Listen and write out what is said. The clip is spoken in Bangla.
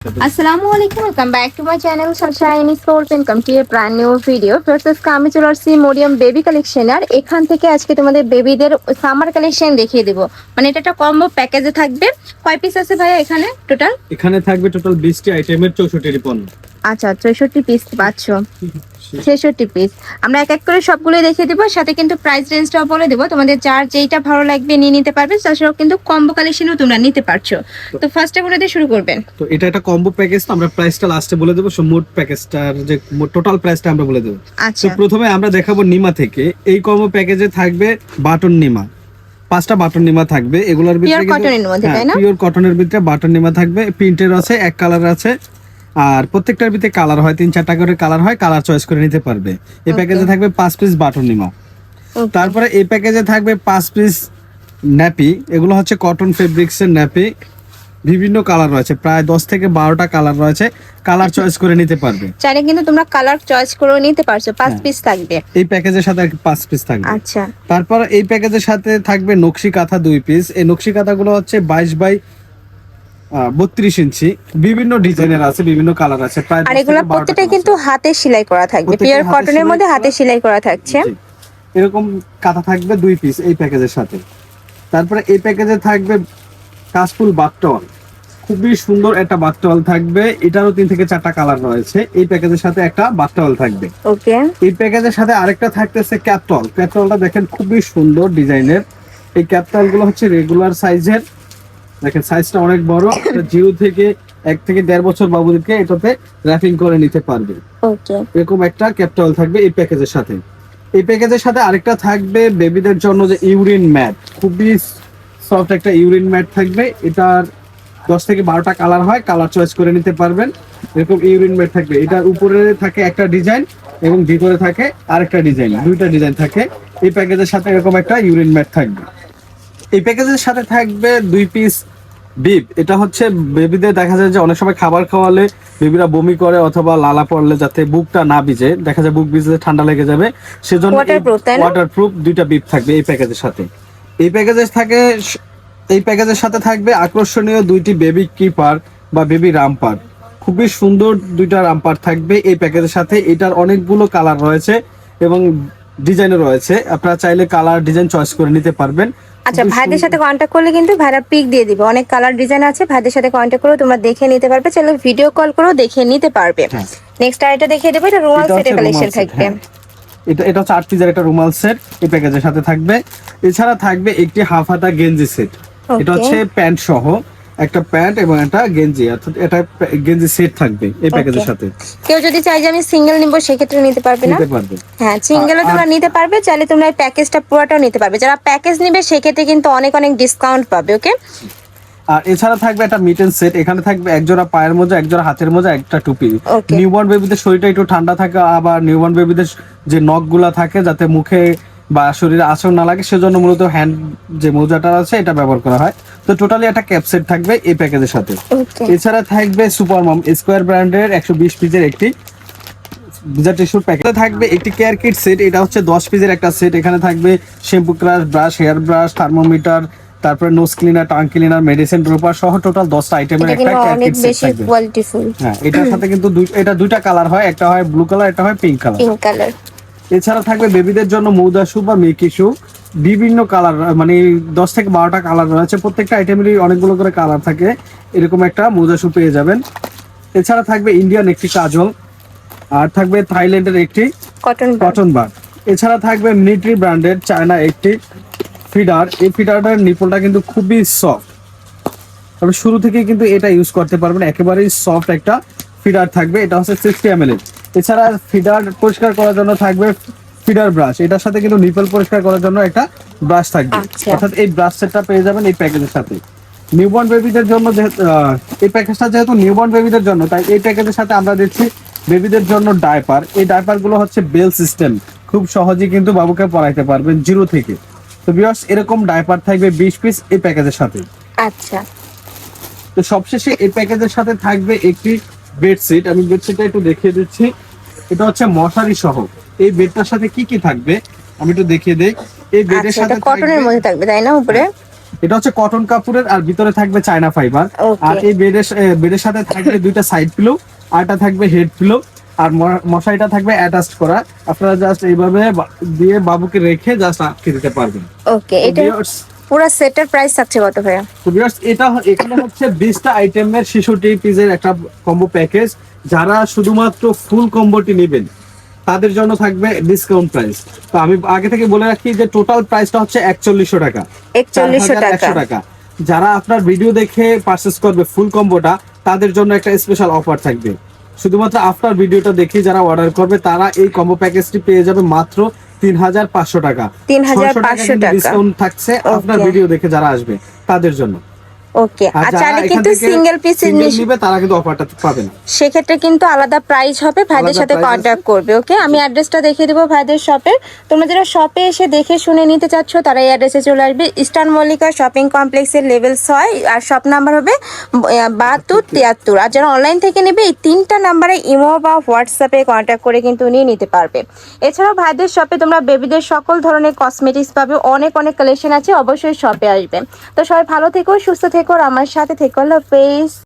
Assalamualaikum, welcome back to my channel Sunshine Stores and come to a brand new video. First আমি চলে আসছি মরিয়ম বেবি কালেকশন আর এখান থেকে আজকে তোমাদের বেবিদের সামার কালেকশন দেখিয়ে দেব। মানে এটা একটা কম্বো প্যাকেজে থাকবে। কয় পিস আছে ভাইয়া এখানে টোটাল? এখানে থাকবে টোটাল 20টি আইটেমের 64টি পণ্য। আচ্ছা 64 পিস পাচ্ছ, 66 পিস। আমরা এক এক করে সবগুলো দেখিয়ে দেবো, সাথে কিন্তু প্রাইস রেঞ্জটাও বলে দেবো। তোমাদের যার যেইটা ভালো লাগবে নিয়ে নিতে পারবে, তাছাড়াও কিন্তু কম্বো কালেকশনও তোমরা নিতে পারছো। তো ফার্স্টে বলে দিয়ে শুরু করবেন। তো এটা একটা কম্বো প্যাকেজ, তো আমরা প্রাইসটা লাস্টে বলে দেবো। মোট প্যাকেজটার যে টোটাল প্রাইসটা আমরা বলে দেবো। আচ্ছা, তো প্রথমে আমরা দেখাবো নিমা থেকে। এই কম্বো প্যাকেজে থাকবে বাটন নিমা, 5টা বাটন নিমা থাকবে। এগুলোর ভিতরে পিওর কটনের মধ্যে, তাই না? পিওর কটনের ভিতরে বাটন নিমা থাকবে। প্রিন্টের আছে, এক কালার আছে, আর প্রত্যেকটার ভিতরে কালার হয়, 3-4টা করে কালার হয়। কালার চয়েস করে নিতে পারবে। এই প্যাকেজে থাকবে 5 পিস বাটন নিমা। তারপরে এই প্যাকেজে থাকবে 5 পিস ন্যাপি। এগুলো হচ্ছে কটন ফেব্রিক্সের ন্যাপি। বিভিন্ন কালার রয়েছে, প্রায় 10 থেকে 12টা কালার রয়েছে। কালার চয়েস করে নিতে পারবে। চাইলে কিন্তু তোমরা কালার চয়েস করে নিতে পারছো। 5 পিস থাকবে এই প্যাকেজের সাথে 5 পিস থাকবে। আচ্ছা, তারপর এই প্যাকেজের সাথে থাকবে নকশি কাঁথা 2 পিস। এই নকশি কাঁথাগুলো হচ্ছে 22 বাই 32 ইঞ্চি। বিভিন্ন ডিজাইনের আছে, বিভিন্ন কালার আছে। প্রায় আর এগুলো প্রত্যেকটা কিন্তু হাতে সেলাই করা থাকবে। পিওর কটনের মধ্যে হাতে সেলাই করা থাকছে। এরকম কাঁথা থাকবে 2 পিস এই প্যাকেজের সাথে। তারপরে এই প্যাকেজে থাকবে কাশফুল বাথটওয়াল। খুবই সুন্দর একটা বাথটওয়াল থাকবে। এটারও 3 থেকে 4টা কালার রয়েছে। এই প্যাকেজের সাথে একটা বাথটওয়াল থাকবে। ওকে, এই প্যাকেজের সাথে আরেকটা থাকতেছে ক্যাপটল। ক্যাপটলটা দেখেন খুবই সুন্দর ডিজাইনের। এই ক্যাপটল গুলো হচ্ছে রেগুলার সাইজের। দেখেন সাইজটা অনেক বড়। 0 থেকে 1 থেকে 1.5 বছর বাবুদেরকে এটাতে র্যাপিং করে নিতে পারবে। ওকে, এরকম একটা ক্যাপটল থাকবে এই প্যাকেজের সাথে। এই প্যাকেজের সাথে আরেকটা থাকবে বেবিদের জন্য যে ইউরিন ম্যাট। খুবই সফট একটা ইউরিন ম্যাট থাকবে। এটার 10 থেকে 12টা কালার হয়, কালার চয়েস করে নিতে পারবেন। এরকম ইউরিন ম্যাট থাকবে। এটার উপরে থাকে একটা ডিজাইন এবং ভিতরে থাকে আরেকটা ডিজাইন, 2টা ডিজাইন থাকে। এই প্যাকেজের সাথে এরকম একটা ইউরিন ম্যাট থাকবে। এই প্যাকেজের সাথে থাকবে 2 পিস বিপ। এটা হচ্ছে বেবিদের দেখা যায় যে অনেক সময় খাবার খাওয়ালে বেবিরা বমি করে অথবা লালা পড়লে যাতে বুকটা না ভিজে, দেখা যায় বুক ভিজে ঠান্ডা লেগে যাবে, সেজন্য ওয়াটারপ্রুফ 2টা বিপ থাকবে এই প্যাকেজের সাথে। এই প্যাকেজের সাথে থাকবে আকর্ষণীয় 2টি বেবি কিপার বা বেবি রামপার। খুবই সুন্দর 2টা রামপার থাকবে এই প্যাকেজের সাথে। এটার অনেকগুলো কালার রয়েছে এবং ডিজাইনও রয়েছে। আপনারা চাইলে কালার ডিজাইন চয়েস করে নিতে পারবেন। আচ্ছা, ভাইদের সাথে কন্ট্যাক্ট করলে কিন্তু ভাইরা পিক দিয়ে দিবে। অনেক কালার ডিজাইন আছে, ভাইদের সাথে কন্ট্যাক্ট করে তোমরা দেখে নিতে পারবে। চাইলে ভিডিও কল করেও দেখে নিতে পারবে। নেক্সট আইটা দেখিয়ে দেবো। এটা রুমাল সেটের কালেকশন থাকবে। এটা হচ্ছে 8 পিসের একটা রুমাল সেট এই প্যাকেজের সাথে থাকবে। এছাড়া থাকবে একটি হাফ হাতা গেঞ্জি সেট। এটা হচ্ছে প্যান্ট সহ একটা প্যান্ট এবং একটা গেঞ্জি, অর্থাৎ এটা গেঞ্জি সেট থাকবে এই প্যাকেজের সাথে। কেউ যদি চাই যে আমি সিঙ্গেল নিব, সেক্ষেত্রে নিতে পারবে না? নিতে পারবে। হ্যাঁ, সিঙ্গেলও তোমরা নিতে পারবে। চাইলে তোমরা এই প্যাকেজটা পুরোটাও নিতে পারবে। যারা প্যাকেজ নিবে সেক্ষেত্রে কিন্তু অনেক অনেক ডিসকাউন্ট পাবে। ওকে, আর এছাড়া থাকবে একটা মিটেন সেট। এখানে থাকবে এক জোড়া পায়ের মোজা, এক জোড়া হাতের মোজা, একটা টুপি। নিউবর্ন বেবিদের শরীরটা একটু ঠান্ডা থাকে, আবার নিউবর্ন বেবিদের যে নখগুলা থাকে যাতে মুখে বা শরীরে আঁচড় না লাগে, সেজন্য মূলত হ্যান্ড যে মোজাটা আছে এটা ব্যবহার করা হয়। তো টোটালি একটা ক্যাপ সেট থাকবে এই প্যাকেজের সাথে। এছাড়া থাকবে সুপার মম স্কোয়ার ব্র্যান্ডের 120 পিসের একটি বিজার টিস্যুর প্যাকেট থাকবে। একটি কেয়ার কিট সেট। এটা হচ্ছে 10 পিসের একটা সেট। এখানে থাকবে শ্যাম্পু, ক্রাশ, ব্রাশ, হেয়ার ব্রাশ, থার্মোমিটার, তারপরে nose cleaner, tongue cleaner, medicine dropper সহ টোটাল 10টা আইটেমের একটা কেয়ার কিট সেট থাকবে। হ্যাঁ, এটার সাথে কিন্তু এটা 2টা কালার হয়, একটা হয় ব্লু কালার, একটা হয় পিঙ্ক কালার। এছাড়া থাকবে বেবিদের জন্য মৌদা শু বা মিকি শু। বিভিন্ন কালার, মানে 10 থেকে 12টা কালার রয়েছে। প্রত্যেকটা আইটেমেরই অনেকগুলো করে কালার থাকে। এরকম একটা মৌদা শু পেয়ে যাবেন। এছাড়া থাকবে ইন্ডিয়ান একটি কাজল, আর থাকবে থাইল্যান্ডের একটি কটন বার। এছাড়া থাকবে মিলিটারি ব্র্যান্ডের চায়না একটি ফিডার। এই ফিডারটার নিপলটা কিন্তু খুবই সফট। তবে শুরু থেকে কিন্তু এটা ইউজ করতে পারবেন। একেবারেই সফট একটা ফিডার থাকবে। এটা হচ্ছে 60 ml। এছাড়া ফিডার পরিষ্কার করার জন্য থাকবে ফিডার ব্রাশ। এটার সাথে কিন্তু নিপল পরিষ্কার করার জন্য একটা ব্রাশ থাকবে। অর্থাৎ এই ব্রাশ সেটটা পেয়ে যাবেন এই প্যাকেজের সাথে। নিউবর্ন বেবিদের জন্য এই প্যাকেজটা যেহেতু নিউবর্ন বেবিদের জন্য, তাই এই প্যাকেজের সাথে আমরা দিচ্ছি বেবিদের জন্য ডাইপার। এই ডাইপার গুলো হচ্ছে বেল সিস্টেম, খুব সহজেই কিন্তু বাবুকে পরাইতে পারবেন 0 থেকে। তো ভিউয়ার্স, এরকম ডাইপার থাকবে 20 পিস এই প্যাকেজের সাথে। আচ্ছা, তো সবশেষে এই প্যাকেজের সাথে থাকবে একটি বেডশিট। আমি বেডশিটটা একটু দেখিয়ে দিচ্ছি। এটা হচ্ছে মশারি সহ। এই বেডটার সাথে কি কি থাকবে আমি একটু দেখিয়ে দেই। এই বেডের সাথে কটনের মধ্যে থাকবে, তাই না? উপরে এটা হচ্ছে কটন কাপড়ের, আর ভিতরে থাকবে চায়না ফাইবার। Okay. আর এই বেডের সাথে থাকবে দুইটা সাইড পিলো, আরটা থাকবে হেড পিলো, আর মশারিটা থাকবে অ্যাটাচড করা। আপনারা জাস্ট এইভাবে দিয়ে বাবুকে রেখে জাস্ট আটকে দিতে পারবেন। ওকে, এটা পুরো সেটের প্রাইস থাকছে কত ভাইয়া? তো ভিউয়ার্স, এখানে হচ্ছে 20টা আইটেমের 66 পিসের একটা কম্বো প্যাকেজ। যারা শুধুমাত্র ফুল কম্বোটি নেবেন তাদের জন্য থাকবে ডিসকাউন্ট প্রাইস। তো আমি আগে থেকে বলে রাখি যে টোটাল প্রাইসটা হচ্ছে 4100 টাকা। 4100 4100 টাকা। যারা আপনার ভিডিও দেখে পারচেজ করবে ফুল কম্বোটা, তাদের জন্য একটা স্পেশাল অফার থাকবে। শুধুমাত্র আপনার ভিডিওটা দেখে যারা অর্ডার করবে তারা এই কম্বো প্যাকেজটি পেয়ে যাবে মাত্র 3500 টাকা। 3500 টাকা ডিসকাউন্ট থাকছে আপনার ভিডিও দেখে যারা আসবে তাদের জন্য। ওকে, আর চাইলে কিন্তু সিঙ্গেল পিস নিবে তারা কিন্তু অফারটা পাবে না, সেক্ষেত্রে কিন্তু আলাদা প্রাইস হবে। ভাইদের সাথে কন্ট্যাক্ট করবে। ওকে, আমি অ্যাড্রেসটা দেখিয়ে দেবো ভাইদের শপের। তোমরা যারা শপে এসে দেখে শুনে নিতে চাচ্ছ তারা এই অ্যাড্রেসে চলে আসবে, ইস্টার্ন মল্লিকা শপিং কমপ্লেক্সের লেভেল 6, আর শপ নাম্বার হবে 7273। আর যারা অনলাইন থেকে নেবে এই 3টা নাম্বারে ইমো বা হোয়াটসঅ্যাপে কন্ট্যাক্ট করে কিন্তু নিয়ে নিতে পারবে। এছাড়াও ভাইদের শপে তোমরা বেবিদের সকল ধরনের কসমেটিক্স পাবে, অনেক অনেক কালেকশন আছে, অবশ্যই শপে আসবে। তো সবাই ভালো থেকো, সুস্থ থেকো, আর আমার সাথে থেকো। আল্লাহ হাফেজ।